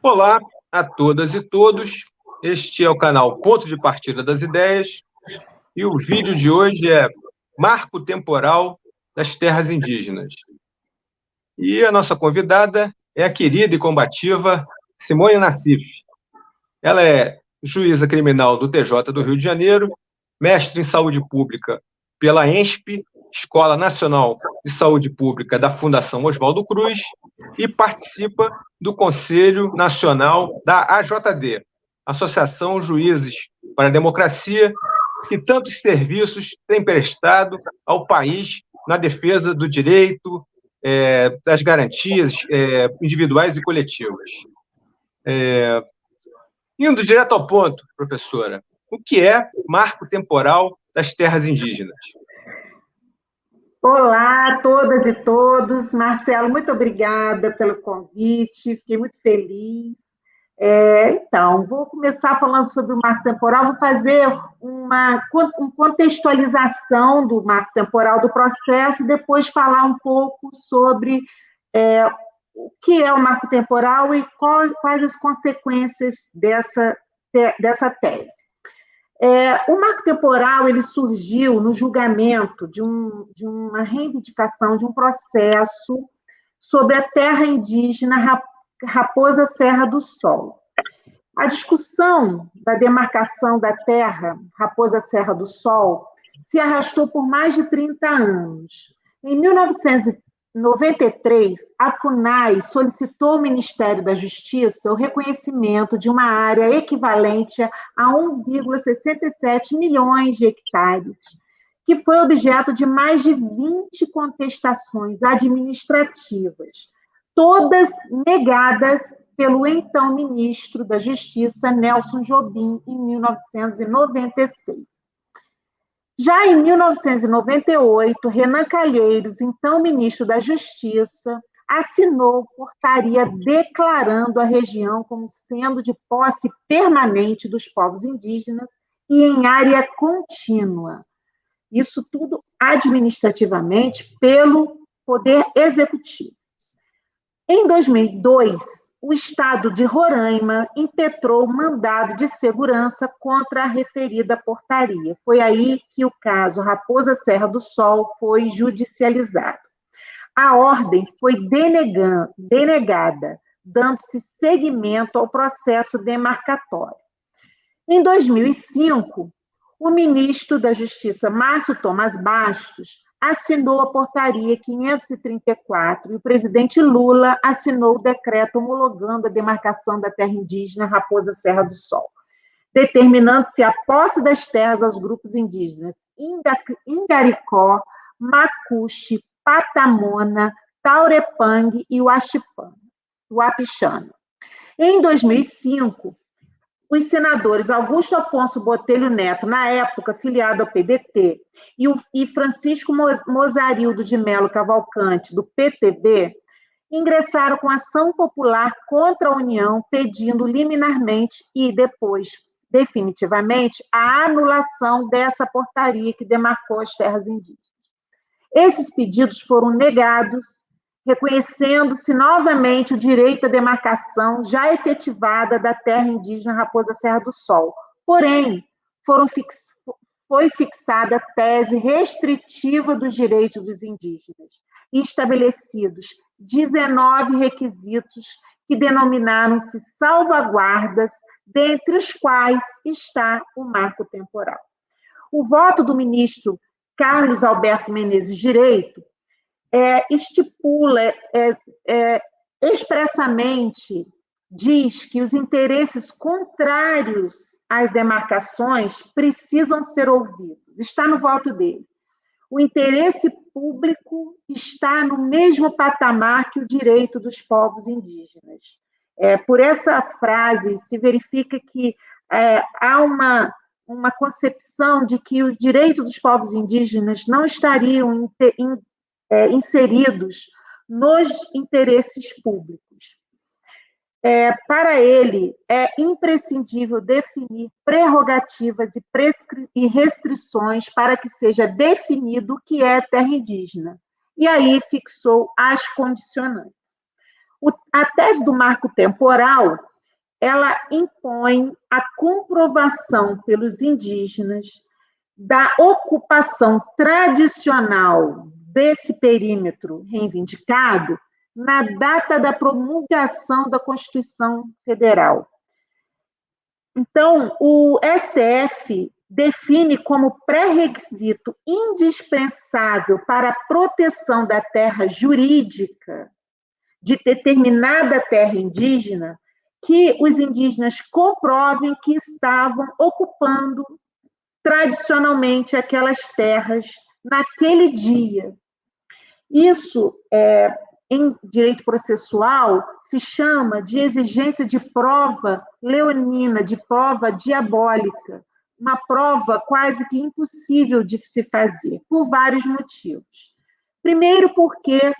Olá a todas e todos. Este é o canal Ponto de Partida das Ideias e o vídeo de hoje é Marco Temporal das Terras Indígenas. E a nossa convidada é a querida e combativa Simone Nassif. Ela é juíza criminal do TJ do Rio de Janeiro, mestre em saúde pública pela ENSP, Escola Nacional de Saúde Pública da Fundação Oswaldo Cruz, e participa do Conselho Nacional da AJD, Associação Juízes para a Democracia, que tantos serviços tem prestado ao país na defesa do direito, das garantias individuais e coletivas. Indo direto ao ponto, professora, o que é marco temporal das terras indígenas? Olá a todas e todos. Marcelo, muito obrigada pelo convite, fiquei muito feliz. Então, vou começar falando sobre o marco temporal, vou fazer uma contextualização do marco temporal do processo e depois falar um pouco sobre o que é o marco temporal e quais as consequências dessa tese. O marco temporal ele surgiu no julgamento de uma reivindicação de um processo sobre a terra indígena Raposa Serra do Sol. A discussão da demarcação da terra Raposa Serra do Sol se arrastou por mais de 30 anos. Em 1993, a FUNAI solicitou ao Ministério da Justiça o reconhecimento de uma área equivalente a 1,67 milhões de hectares, que foi objeto de mais de 20 contestações administrativas, todas negadas pelo então ministro da Justiça, Nelson Jobim, em 1996. Já em 1998, Renan Calheiros, então ministro da Justiça, assinou portaria declarando a região como sendo de posse permanente dos povos indígenas e em área contínua. Isso tudo administrativamente pelo Poder Executivo. Em 2002, o Estado de Roraima impetrou mandado de segurança contra a referida portaria. Foi aí que o caso Raposa Serra do Sol foi judicializado. A ordem foi denegada, dando-se seguimento ao processo demarcatório. Em 2005, o ministro da Justiça, Márcio Tomás Bastos, assinou a portaria 534 e o presidente Lula assinou o decreto homologando a demarcação da terra indígena Raposa Serra do Sol, determinando-se a posse das terras aos grupos indígenas Ingaricó, Macuxi, Patamona, Taurepang e Uapixana. Em 2005, os senadores Augusto Afonso Botelho Neto, na época filiado ao PDT, e Francisco Mozarildo de Melo Cavalcante, do PTB, ingressaram com ação popular contra a União, pedindo liminarmente e depois, definitivamente, a anulação dessa portaria que demarcou as terras indígenas. Esses pedidos foram negados, reconhecendo-se novamente o direito à demarcação já efetivada da terra indígena Raposa Serra do Sol. Porém, foi fixada a tese restritiva dos direitos dos indígenas e estabelecidos 19 requisitos que denominaram-se salvaguardas, dentre os quais está o marco temporal. O voto do ministro Carlos Alberto Menezes Direito estipula expressamente, diz que os interesses contrários às demarcações precisam ser ouvidos. Está no voto dele. O interesse público está no mesmo patamar que o direito dos povos indígenas. Por essa frase, se verifica que há uma concepção de que os direitos dos povos indígenas não estariam inseridos nos interesses públicos. Para ele, é imprescindível definir prerrogativas e restrições para que seja definido o que é terra indígena. E aí fixou as condicionantes. A tese do marco temporal ela impõe a comprovação pelos indígenas da ocupação tradicional desse perímetro reivindicado na data da promulgação da Constituição Federal. Então, o STF define como pré-requisito indispensável para a proteção da terra jurídica de determinada terra indígena que os indígenas comprovem que estavam ocupando tradicionalmente aquelas terras naquele dia. Isso, em direito processual, se chama de exigência de prova leonina, de prova diabólica, uma prova quase que impossível de se fazer, por vários motivos. Primeiro, porque,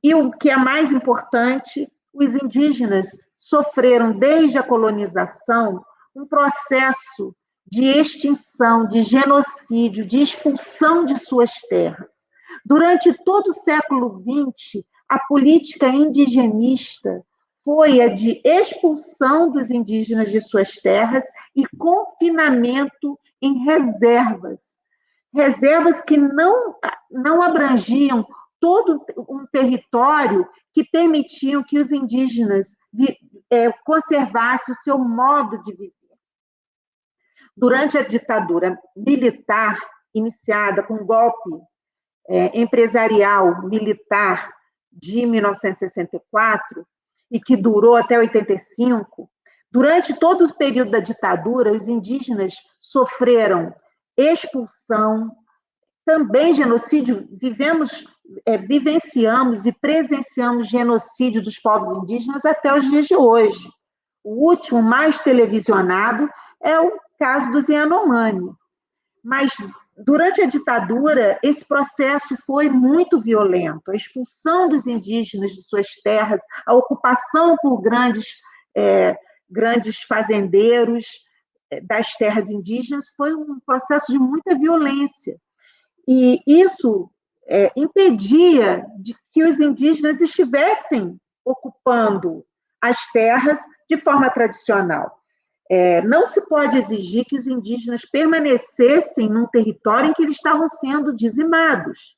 e o que é mais importante, os indígenas sofreram, desde a colonização, um processo de extinção, de genocídio, de expulsão de suas terras. Durante todo o século XX, a política indigenista foi a de expulsão dos indígenas de suas terras e confinamento em reservas. Reservas que não abrangiam todo um território que permitiam que os indígenas conservassem o seu modo de viver. Durante a ditadura militar, iniciada com o golpe empresarial militar de 1964, e que durou até 85, durante todo o período da ditadura, os indígenas sofreram expulsão, também genocídio, vivenciamos e presenciamos genocídio dos povos indígenas até os dias de hoje. O último, mais televisionado, é o caso dos Yanomami. Mas, durante a ditadura, esse processo foi muito violento. A expulsão dos indígenas de suas terras, a ocupação por grandes fazendeiros das terras indígenas foi um processo de muita violência. E isso impedia de que os indígenas estivessem ocupando as terras de forma tradicional. Não se pode exigir que os indígenas permanecessem num território em que eles estavam sendo dizimados.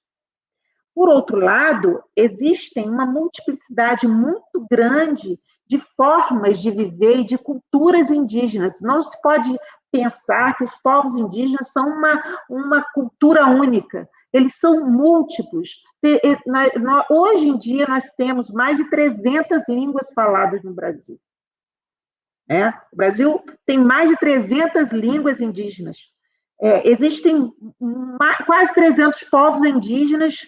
Por outro lado, existem uma multiplicidade muito grande de formas de viver e de culturas indígenas. Não se pode pensar que os povos indígenas são uma cultura única. Eles são múltiplos. Hoje em dia, nós temos mais de 300 línguas faladas no Brasil. O Brasil tem mais de 300 línguas indígenas. Existem quase 300 povos indígenas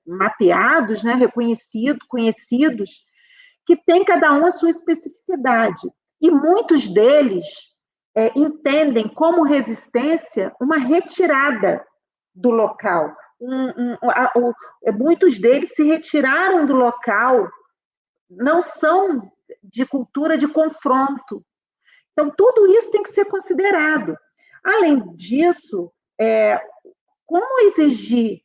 mapeados, reconhecidos, conhecidos, que têm cada um a sua especificidade. E muitos deles entendem como resistência uma retirada do local. Muitos deles se retiraram do local, não são de cultura de confronto. Então, tudo isso tem que ser considerado. Além disso, como exigir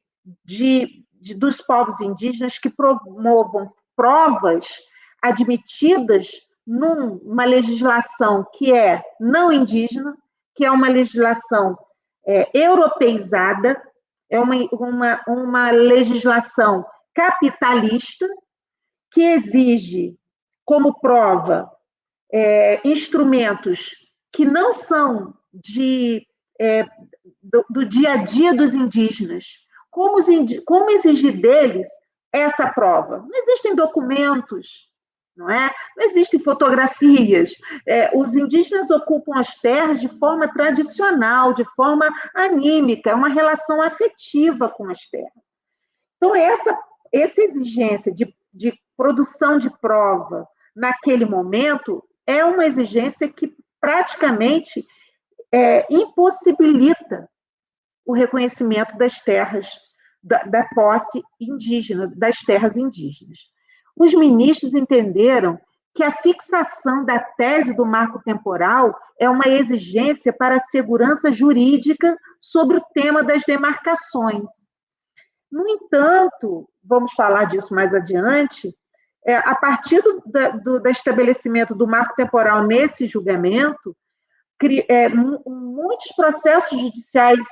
dos povos indígenas que promovam provas admitidas numa legislação que é não indígena, que é uma legislação europeizada, é uma legislação capitalista, que exige como prova instrumentos que não são do dia a dia dos indígenas. Como exigir deles essa prova? Não existem documentos, não existem fotografias. Os indígenas ocupam as terras de forma tradicional, de forma anímica, é uma relação afetiva com as terras. Então, essa exigência de produção de prova naquele momento é uma exigência que praticamente impossibilita o reconhecimento das terras, da posse indígena, das terras indígenas. Os ministros entenderam que a fixação da tese do marco temporal é uma exigência para a segurança jurídica sobre o tema das demarcações. No entanto, vamos falar disso mais adiante, A partir do estabelecimento do marco temporal nesse julgamento, muitos processos judiciais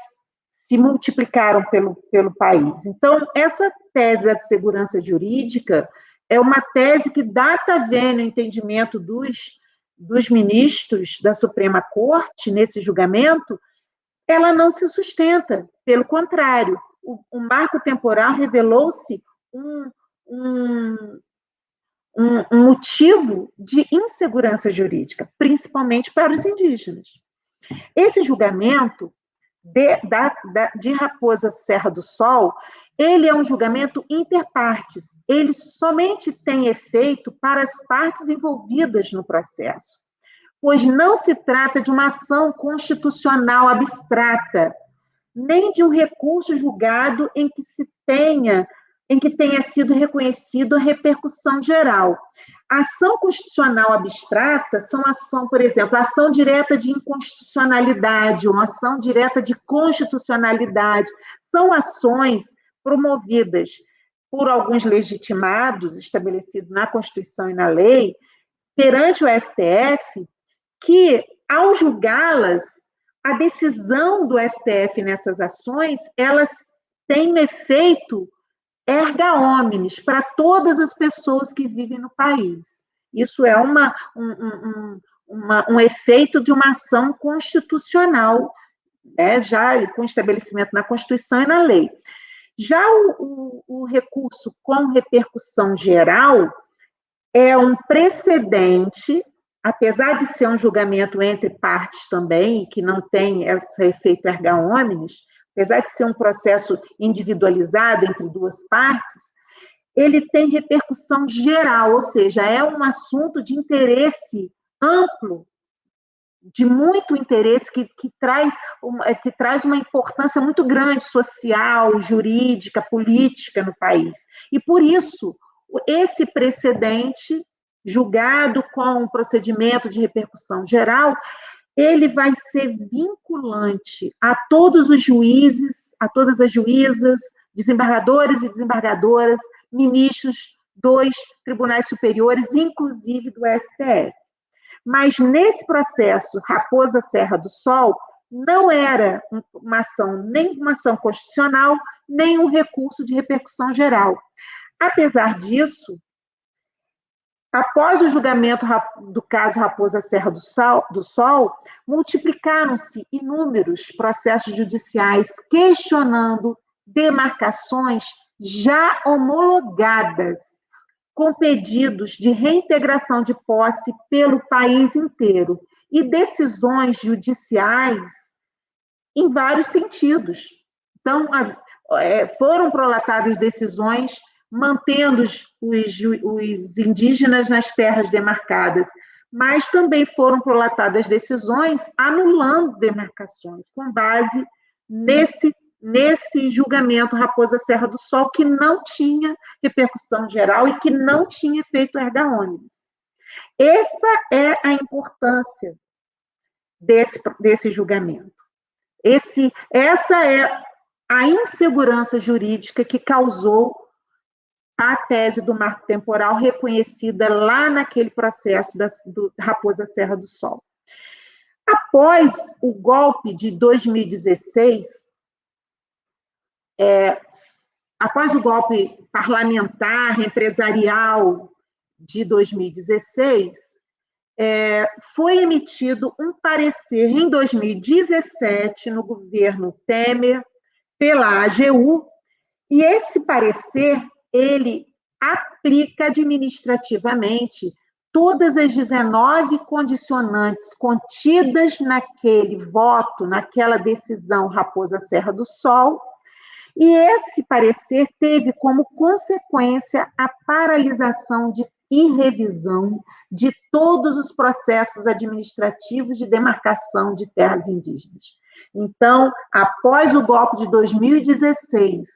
se multiplicaram pelo país. Então, essa tese da segurança jurídica é uma tese que data vem no entendimento dos ministros da Suprema Corte, nesse julgamento, ela não se sustenta. Pelo contrário, o marco temporal revelou-se um motivo de insegurança jurídica, principalmente para os indígenas. Esse julgamento de Raposa Serra do Sol, ele é um julgamento interpartes, ele somente tem efeito para as partes envolvidas no processo, pois não se trata de uma ação constitucional abstrata, nem de um recurso julgado em que tenha sido reconhecido a repercussão geral. A ação constitucional abstrata são ação, por exemplo, ação direta de inconstitucionalidade, ou ação direta de constitucionalidade. São ações promovidas por alguns legitimados, estabelecidos na Constituição e na lei, perante o STF, que, ao julgá-las, a decisão do STF nessas ações, elas têm um efeito erga omnes para todas as pessoas que vivem no país. Isso é um efeito de uma ação constitucional, né, já com estabelecimento na Constituição e na lei. Já o recurso com repercussão geral é um precedente, apesar de ser um julgamento entre partes também, que não tem esse efeito erga omnes, apesar de ser um processo individualizado entre duas partes, ele tem repercussão geral, ou seja, é um assunto de interesse amplo, de muito interesse, que traz uma importância muito grande social, jurídica, política no país. E, por isso, esse precedente, julgado com um procedimento de repercussão geral, ele vai ser vinculante a todos os juízes, a todas as juízas, desembargadores e desembargadoras, ministros dos tribunais superiores, inclusive do STF. Mas nesse processo, Raposa Serra do Sol, não era uma ação, nem uma ação constitucional, nem um recurso de repercussão geral. Apesar disso, após o julgamento do caso Raposa Serra do Sol, multiplicaram-se inúmeros processos judiciais questionando demarcações já homologadas, com pedidos de reintegração de posse pelo país inteiro, e decisões judiciais em vários sentidos. Então, foram prolatadas decisões mantendo os indígenas nas terras demarcadas, mas também foram prolatadas decisões anulando demarcações, com base nesse julgamento Raposa Serra do Sol, que não tinha repercussão geral e que não tinha efeito erga omnes. Essa é a importância desse julgamento. Essa é a insegurança jurídica que causou a tese do marco temporal reconhecida lá naquele processo do Raposa Serra do Sol. Após o golpe de 2016, após o golpe parlamentar, empresarial de 2016, foi emitido um parecer em 2017 no governo Temer pela AGU, e esse parecer ele aplica administrativamente todas as 19 condicionantes contidas naquele voto, naquela decisão Raposa Serra do Sol, e esse parecer teve como consequência a paralisação e revisão de todos os processos administrativos de demarcação de terras indígenas. Então, após o golpe de 2016,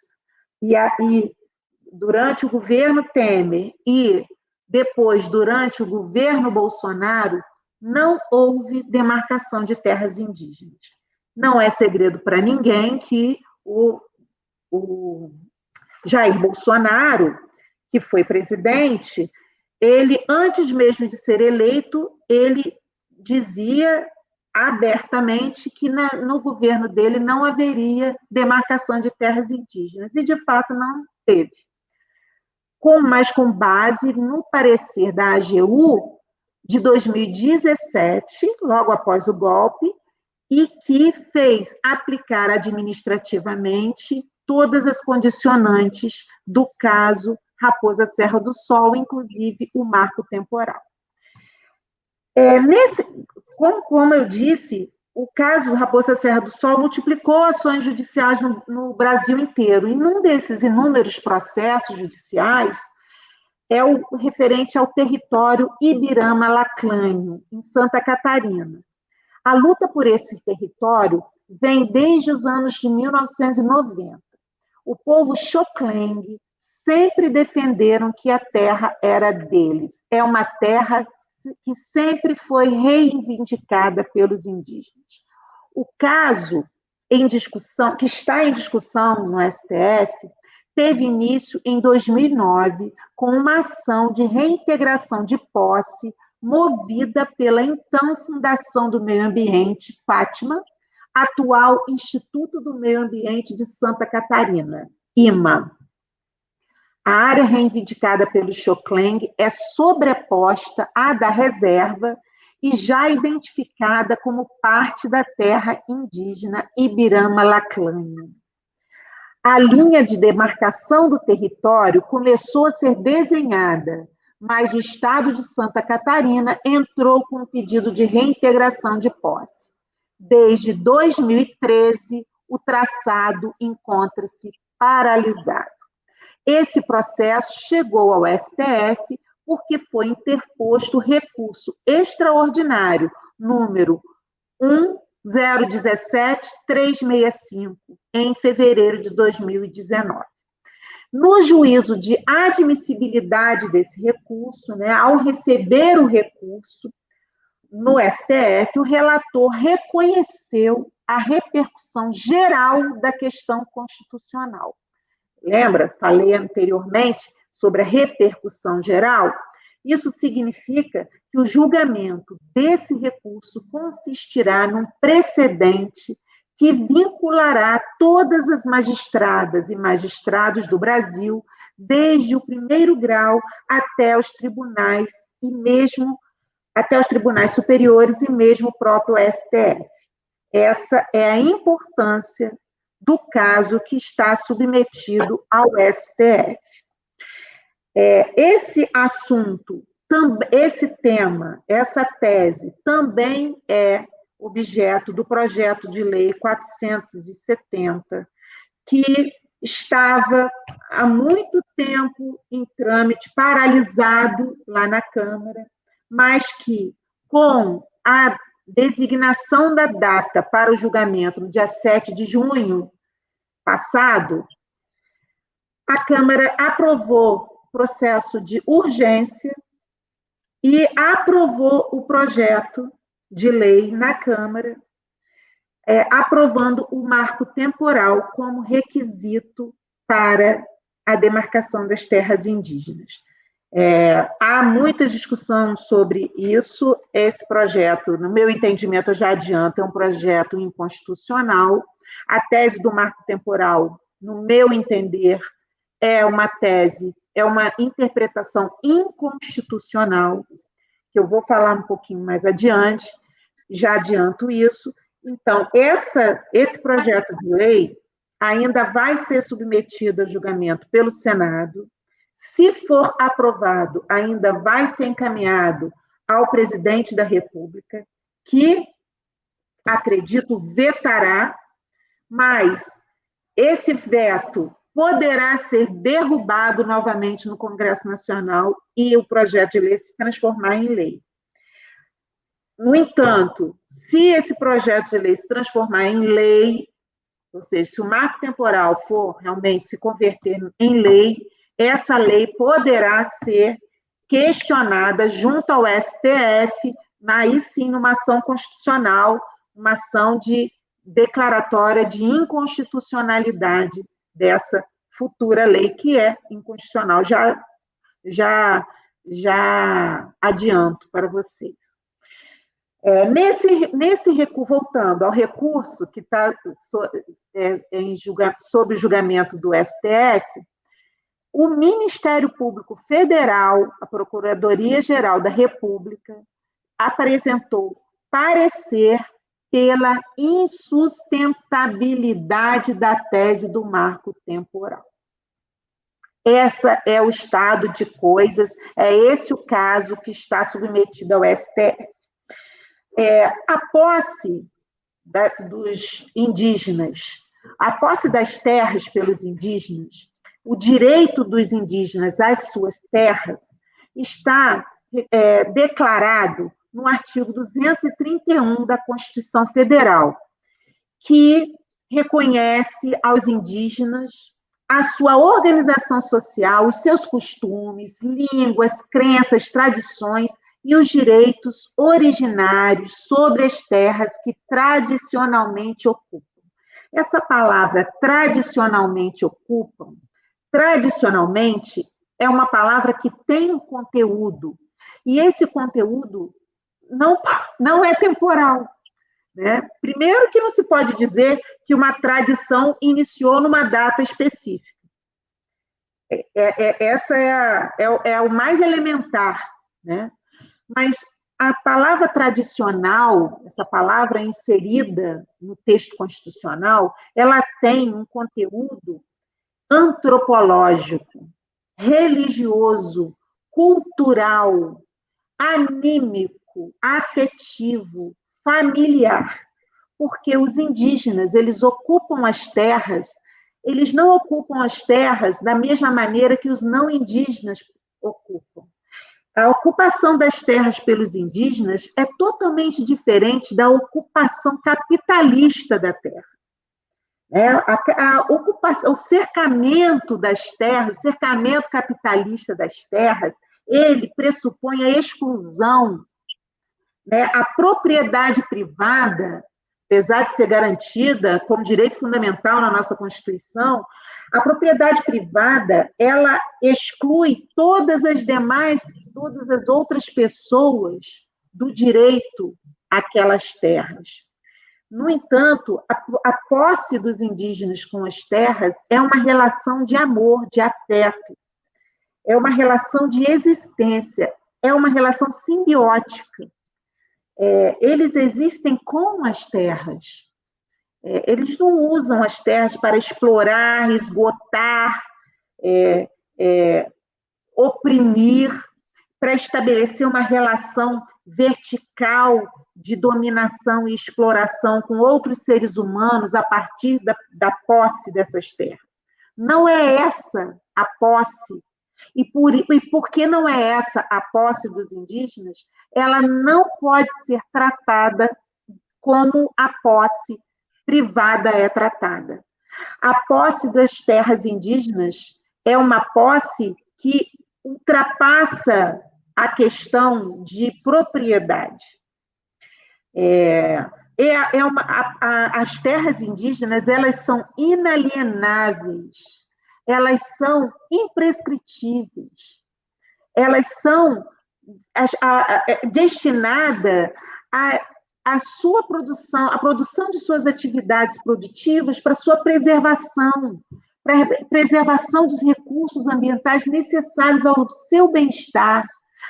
e durante o governo Temer e depois durante o governo Bolsonaro, não houve demarcação de terras indígenas. Não é segredo para ninguém que o Jair Bolsonaro, que foi presidente, ele, antes mesmo de ser eleito, ele dizia abertamente que no governo dele não haveria demarcação de terras indígenas, e de fato não teve. Mas com base no parecer da AGU de 2017, logo após o golpe, e que fez aplicar administrativamente todas as condicionantes do caso Raposa Serra do Sol, inclusive o marco temporal. Como eu disse, o caso Raposa Serra do Sol multiplicou ações judiciais no Brasil inteiro, e num desses inúmeros processos judiciais é o referente ao território Ibirama-Laclânio, em Santa Catarina. A luta por esse território vem desde os anos de 1990. O povo Xoclengue sempre defenderam que a terra era deles. É uma terra que sempre foi reivindicada pelos indígenas. O caso em discussão, que está em discussão no STF, teve início em 2009 com uma ação de reintegração de posse movida pela então Fundação do Meio Ambiente, Fátima, atual Instituto do Meio Ambiente de Santa Catarina, IMA. A área reivindicada pelo Xoclengue é sobreposta à da reserva e já identificada como parte da terra indígena Ibirama-Laclânio. A linha de demarcação do território começou a ser desenhada, mas o Estado de Santa Catarina entrou com um pedido de reintegração de posse. Desde 2013, o traçado encontra-se paralisado. Esse processo chegou ao STF porque foi interposto recurso extraordinário, número 1017365, em fevereiro de 2019. No juízo de admissibilidade desse recurso, ao receber o recurso no STF, o relator reconheceu a repercussão geral da questão constitucional. Lembra? Falei anteriormente sobre a repercussão geral. Isso significa que o julgamento desse recurso consistirá num precedente que vinculará todas as magistradas e magistrados do Brasil, desde o primeiro grau até os tribunais superiores e mesmo o próprio STF. Essa é a importância do caso que está submetido ao STF. Esse assunto, esse tema, essa tese, também é objeto do projeto de lei 470, que estava há muito tempo em trâmite, paralisado lá na Câmara, mas que, com a designação da data para o julgamento, no dia 7 de junho passado, a Câmara aprovou o processo de urgência e aprovou o projeto de lei na Câmara, aprovando o marco temporal como requisito para a demarcação das terras indígenas. Há muita discussão sobre isso. Esse projeto, no meu entendimento, eu já adianto, é um projeto inconstitucional. A tese do marco temporal, no meu entender, é uma interpretação inconstitucional, que eu vou falar um pouquinho mais adiante, já adianto isso. Então, esse projeto de lei ainda vai ser submetido a julgamento pelo Senado. Se for aprovado, ainda vai ser encaminhado ao presidente da República, que, acredito, vetará, mas esse veto poderá ser derrubado novamente no Congresso Nacional e o projeto de lei se transformar em lei. No entanto, se esse projeto de lei se transformar em lei, ou seja, se o marco temporal for realmente se converter em lei, essa lei poderá ser questionada junto ao STF, aí sim, numa ação constitucional, uma ação de declaratória de inconstitucionalidade dessa futura lei, que é inconstitucional, já já adianto para vocês. Nesse recurso, voltando ao recurso que está sob julgamento do STF, o Ministério Público Federal, a Procuradoria-Geral da República, apresentou parecer pela insustentabilidade da tese do marco temporal. Esse é o estado de coisas, é esse o caso que está submetido ao STF. A posse dos indígenas, a posse das terras pelos indígenas, o direito dos indígenas às suas terras, está declarado no artigo 231 da Constituição Federal, que reconhece aos indígenas a sua organização social, os seus costumes, línguas, crenças, tradições e os direitos originários sobre as terras que tradicionalmente ocupam. Essa palavra tradicionalmente ocupam, tradicionalmente é uma palavra que tem um conteúdo, e esse conteúdo não é temporal. Né? Primeiro que não se pode dizer que uma tradição iniciou numa data específica. Essa é o mais elementar, né? Mas a palavra tradicional, essa palavra inserida no texto constitucional, ela tem um conteúdo antropológico, religioso, cultural, anímico, afetivo, familiar, porque os indígenas, eles ocupam as terras, eles não ocupam as terras da mesma maneira que os não indígenas ocupam. A ocupação das terras pelos indígenas é totalmente diferente da ocupação capitalista da terra. A ocupação, o cercamento das terras, o cercamento capitalista das terras, ele pressupõe a exclusão, né? A propriedade privada, apesar de ser garantida como direito fundamental na nossa Constituição, a propriedade privada, ela exclui todas as outras pessoas do direito àquelas terras. No entanto, a posse dos indígenas com as terras é uma relação de amor, de afeto, é uma relação de existência, é uma relação simbiótica. Eles existem com as terras. Eles não usam as terras para explorar, esgotar, oprimir, para estabelecer uma relação vertical de dominação e exploração com outros seres humanos a partir da posse dessas terras. Não é essa a posse. E porque não é essa a posse dos indígenas, ela não pode ser tratada como a posse privada é tratada. A posse das terras indígenas é uma posse que ultrapassa a questão de propriedade. As terras indígenas, elas são inalienáveis, elas são imprescritíveis, elas são destinadas a sua produção, a produção de suas atividades produtivas para sua preservação, para a preservação dos recursos ambientais necessários ao seu bem-estar,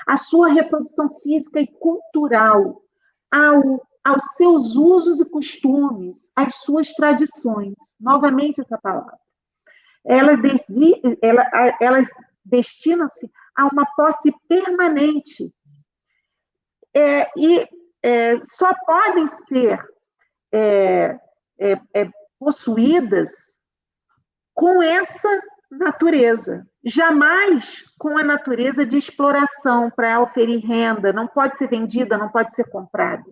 à sua reprodução física e cultural, aos seus usos e costumes, às suas tradições. Novamente essa palavra. Elas destinam-se a uma posse permanente. Só podem ser possuídas com essa natureza, jamais com a natureza de exploração para oferir renda, não pode ser vendida, não pode ser comprada.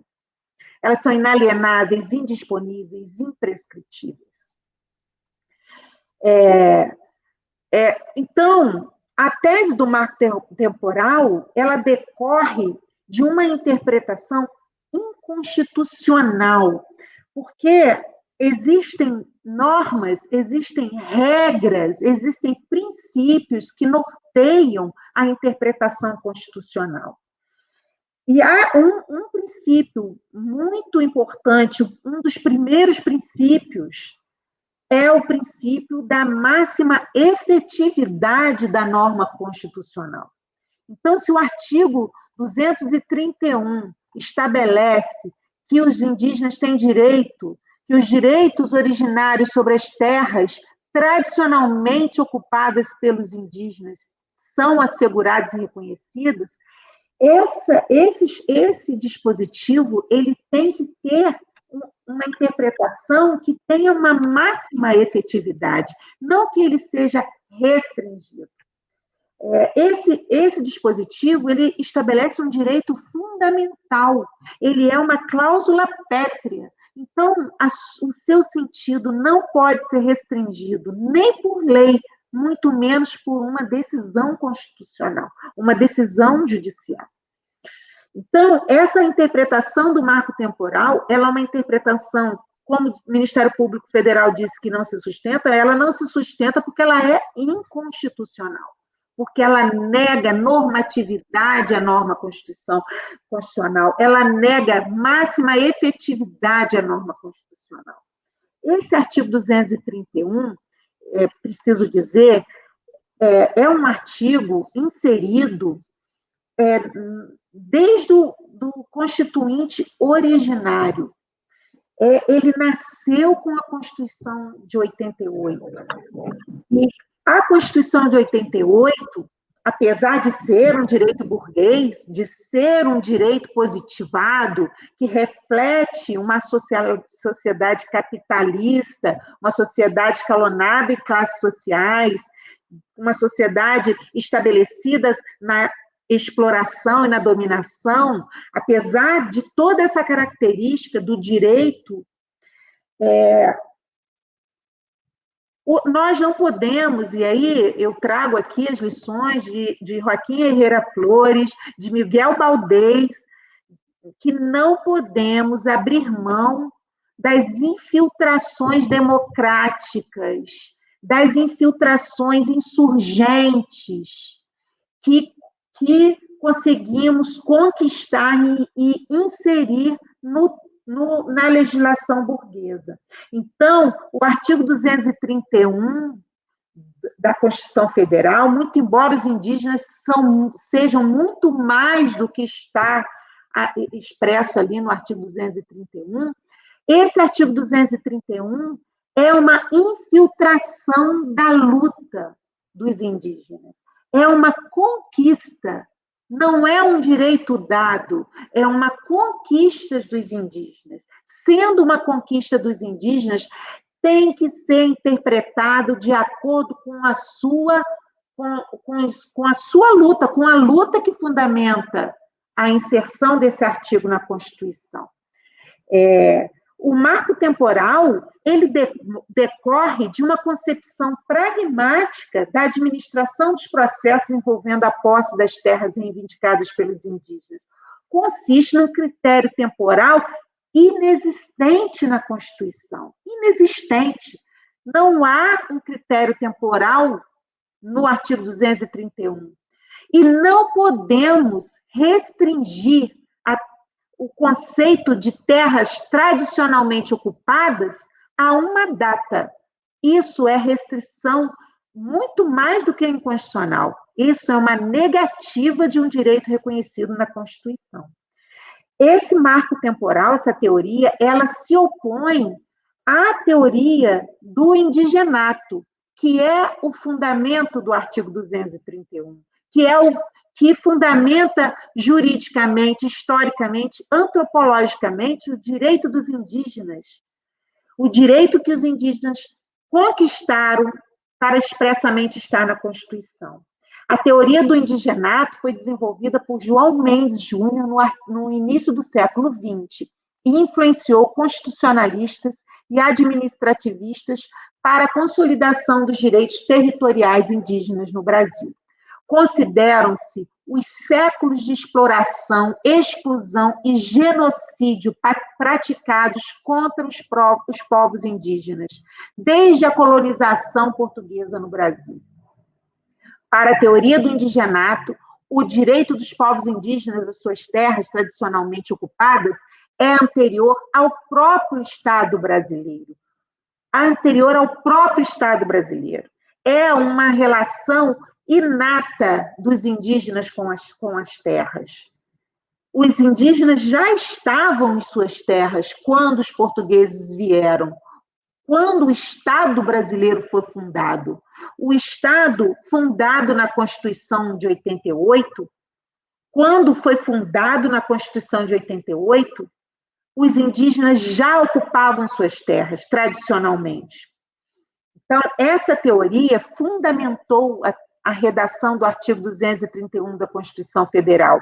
Elas são inalienáveis, indisponíveis, imprescritíveis. Então, a tese do marco temporal, ela decorre de uma interpretação inconstitucional, porque existem normas, existem regras, existem princípios que norteiam a interpretação constitucional. E há um princípio muito importante, um dos primeiros princípios, é o princípio da máxima efetividade da norma constitucional. Então, se o artigo 231 estabelece que os indígenas têm direito, que os direitos originários sobre as terras tradicionalmente ocupadas pelos indígenas são assegurados e reconhecidos, esse dispositivo ele tem que ter uma interpretação que tenha uma máxima efetividade, não que ele seja restringido. Esse dispositivo ele estabelece um direito fundamental, ele é uma cláusula pétrea. Então, o seu sentido não pode ser restringido nem por lei, muito menos por uma decisão constitucional, uma decisão judicial. Então, essa interpretação do marco temporal, ela é uma interpretação, como o Ministério Público Federal disse que não se sustenta, ela não se sustenta porque ela é inconstitucional, porque ela nega normatividade à norma constitucional, ela nega máxima efetividade à norma constitucional. Esse artigo 231, preciso dizer, é um artigo inserido desde o Constituinte originário. Ele nasceu com a Constituição de 88. E a Constituição de 88, apesar de ser um direito burguês, de ser um direito positivado, que reflete uma sociedade capitalista, uma sociedade escalonada em classes sociais, uma sociedade estabelecida na exploração e na dominação, apesar de toda essa característica do direito, nós não podemos, e aí eu trago aqui as lições de Joaquim Herrera Flores, de Miguel Baldez, que não podemos abrir mão das infiltrações democráticas, das infiltrações insurgentes que conseguimos conquistar e inserir na legislação burguesa. Então, o artigo 231 da Constituição Federal, muito embora os indígenas sejam muito mais do que está expresso ali no artigo 231, esse artigo 231 é uma infiltração da luta dos indígenas. É uma conquista, não é um direito dado, é uma conquista dos indígenas. Sendo uma conquista dos indígenas, tem que ser interpretado de acordo com a sua luta, com a luta que fundamenta a inserção desse artigo na Constituição. O marco temporal, ele decorre de uma concepção pragmática da administração dos processos envolvendo a posse das terras reivindicadas pelos indígenas. Consiste num critério temporal inexistente na Constituição. Inexistente. Não há um critério temporal no artigo 231. E não podemos restringir o conceito de terras tradicionalmente ocupadas a uma data. Isso é restrição muito mais do que inconstitucional. Isso é uma negativa de um direito reconhecido na Constituição. Esse marco temporal, essa teoria, ela se opõe à teoria do indigenato, que é o fundamento do artigo 231, que fundamenta juridicamente, historicamente, antropologicamente o direito dos indígenas, o direito que os indígenas conquistaram para expressamente estar na Constituição. A teoria do indigenato foi desenvolvida por João Mendes Júnior no início do século XX e influenciou constitucionalistas e administrativistas para a consolidação dos direitos territoriais indígenas no Brasil. Consideram-se os séculos de exploração, exclusão e genocídio praticados contra os povos indígenas, desde a colonização portuguesa no Brasil. Para a teoria do indigenato, o direito dos povos indígenas às suas terras tradicionalmente ocupadas é anterior ao próprio Estado brasileiro. Anterior ao próprio Estado brasileiro. É uma relação inata dos indígenas com as terras. Os indígenas já estavam em suas terras quando os portugueses vieram, quando o Estado brasileiro foi fundado. O Estado fundado na Constituição de 88, quando foi fundado na Constituição de 88, os indígenas já ocupavam suas terras, tradicionalmente. Então, essa teoria fundamentou a redação do artigo 231 da Constituição Federal.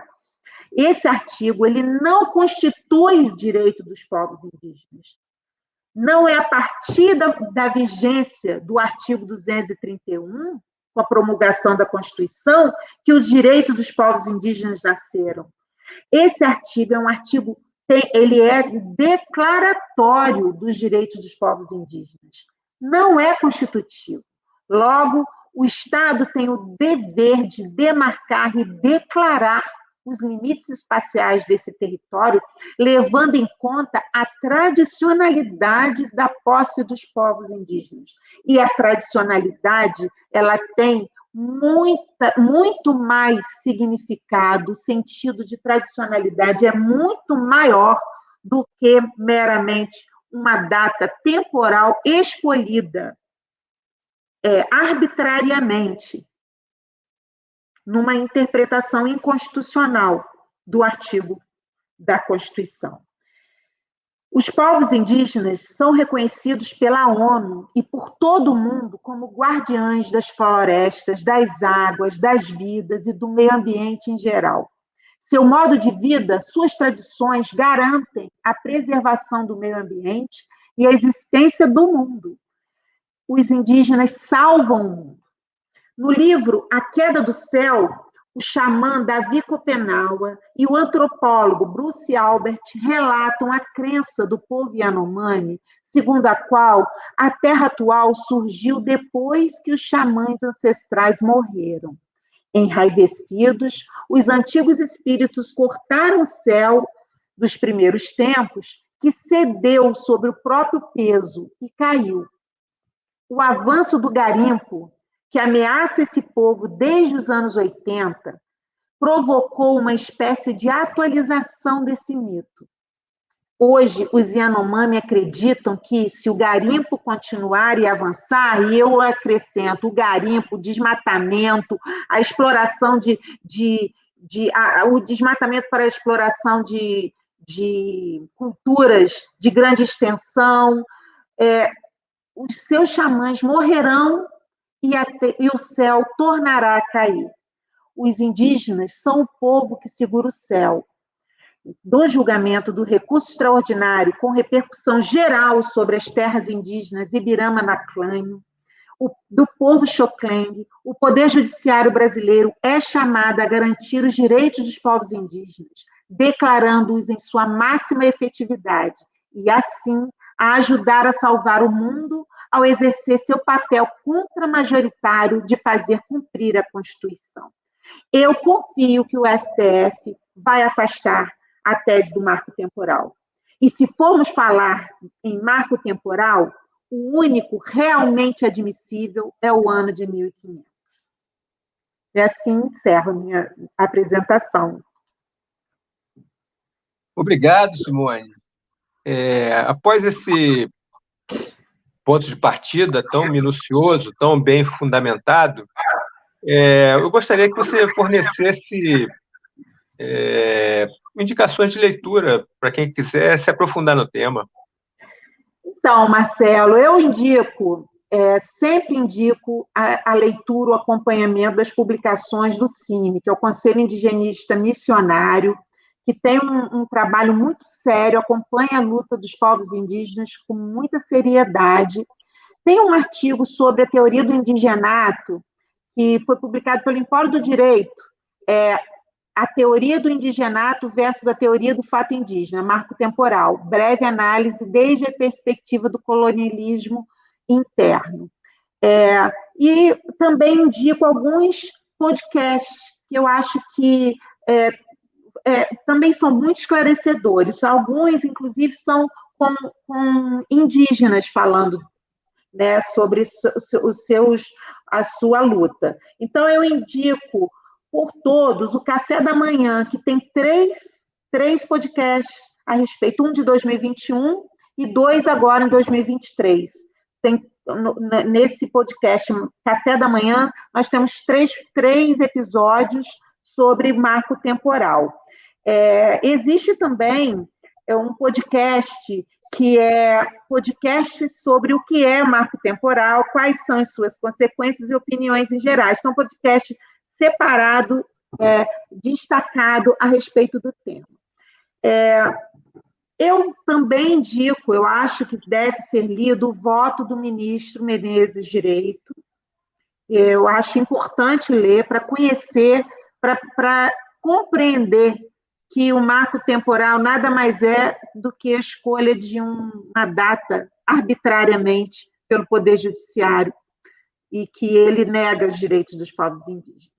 Esse artigo ele não constitui o direito dos povos indígenas. Não é a partir da vigência do artigo 231, com a promulgação da Constituição, que os direitos dos povos indígenas nasceram. Esse artigo é um artigo, ele é declaratório dos direitos dos povos indígenas. Não é constitutivo. Logo, o Estado tem o dever de demarcar e declarar os limites espaciais desse território, levando em conta a tradicionalidade da posse dos povos indígenas. E a tradicionalidade, ela tem muito mais significado, o sentido de tradicionalidade é muito maior do que meramente uma data temporal escolhida arbitrariamente, numa interpretação inconstitucional do artigo da Constituição. Os povos indígenas são reconhecidos pela ONU e por todo o mundo como guardiães das florestas, das águas, das vidas e do meio ambiente em geral. Seu modo de vida, suas tradições garantem a preservação do meio ambiente e a existência do mundo. Os indígenas salvam o mundo. No livro A Queda do Céu, o xamã Davi Copenaua e o antropólogo Bruce Albert relatam a crença do povo Yanomami, segundo a qual a Terra atual surgiu depois que os xamãs ancestrais morreram. Enraivecidos, os antigos espíritos cortaram o céu dos primeiros tempos, que cedeu sobre o próprio peso e caiu. O avanço do garimpo, que ameaça esse povo desde os anos 80, provocou uma espécie de atualização desse mito. Hoje, os Yanomami acreditam que, se o garimpo continuar e avançar, e eu acrescento o garimpo, o desmatamento, a exploração o desmatamento para a exploração de culturas de grande extensão, os seus xamãs morrerão e o céu tornará a cair. Os indígenas são o povo que segura o céu. Do julgamento do recurso extraordinário com repercussão geral sobre as terras indígenas Ibirama-Naclanho, do povo Xoclengue, o Poder Judiciário brasileiro é chamado a garantir os direitos dos povos indígenas, declarando-os em sua máxima efetividade e, assim, a ajudar a salvar o mundo ao exercer seu papel contramajoritário de fazer cumprir a Constituição. Eu confio que o STF vai afastar a tese do marco temporal. E se formos falar em marco temporal, o único realmente admissível é o ano de 1500. E assim encerro a minha apresentação. Obrigado, Simone. Após esse ponto de partida tão minucioso, tão bem fundamentado, eu gostaria que você fornecesse indicações de leitura para quem quiser se aprofundar no tema. Então, Marcelo, eu sempre indico a leitura, o acompanhamento das publicações do CIMI, que é o Conselho Indigenista Missionário, que tem um trabalho muito sério, acompanha a luta dos povos indígenas com muita seriedade. Tem um artigo sobre a teoria do indigenato, que foi publicado pelo Empório do Direito, a teoria do indigenato versus a teoria do fato indígena, marco temporal, breve análise desde a perspectiva do colonialismo interno. E também indico alguns podcasts que eu acho que também são muito esclarecedores. Alguns, inclusive, são com indígenas falando, né, sobre a sua luta. Então, eu indico por todos o Café da Manhã, que tem três podcasts a respeito, um de 2021 e dois agora em 2023. Nesse podcast Café da Manhã, nós temos três episódios sobre marco temporal. Existe também um podcast que é podcast sobre o que é marco temporal, quais são as suas consequências e opiniões em gerais. Então, um podcast separado, destacado a respeito do tema. Eu também indico, eu acho que deve ser lido o voto do ministro Menezes Direito. Eu acho importante ler para conhecer, para compreender que o marco temporal nada mais é do que a escolha de uma data arbitrariamente pelo Poder Judiciário e que ele nega os direitos dos povos indígenas.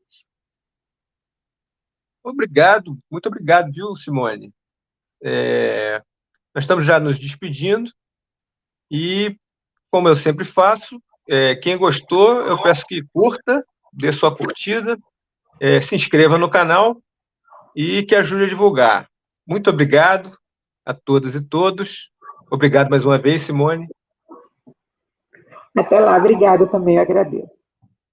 Obrigado, muito obrigado, viu, Simone? Nós estamos já nos despedindo e, como eu sempre faço, quem gostou, eu peço que curta, dê sua curtida, se inscreva no canal e que ajude a divulgar. Muito obrigado a todas e todos. Obrigado mais uma vez, Simone. Até lá, obrigada também, eu agradeço.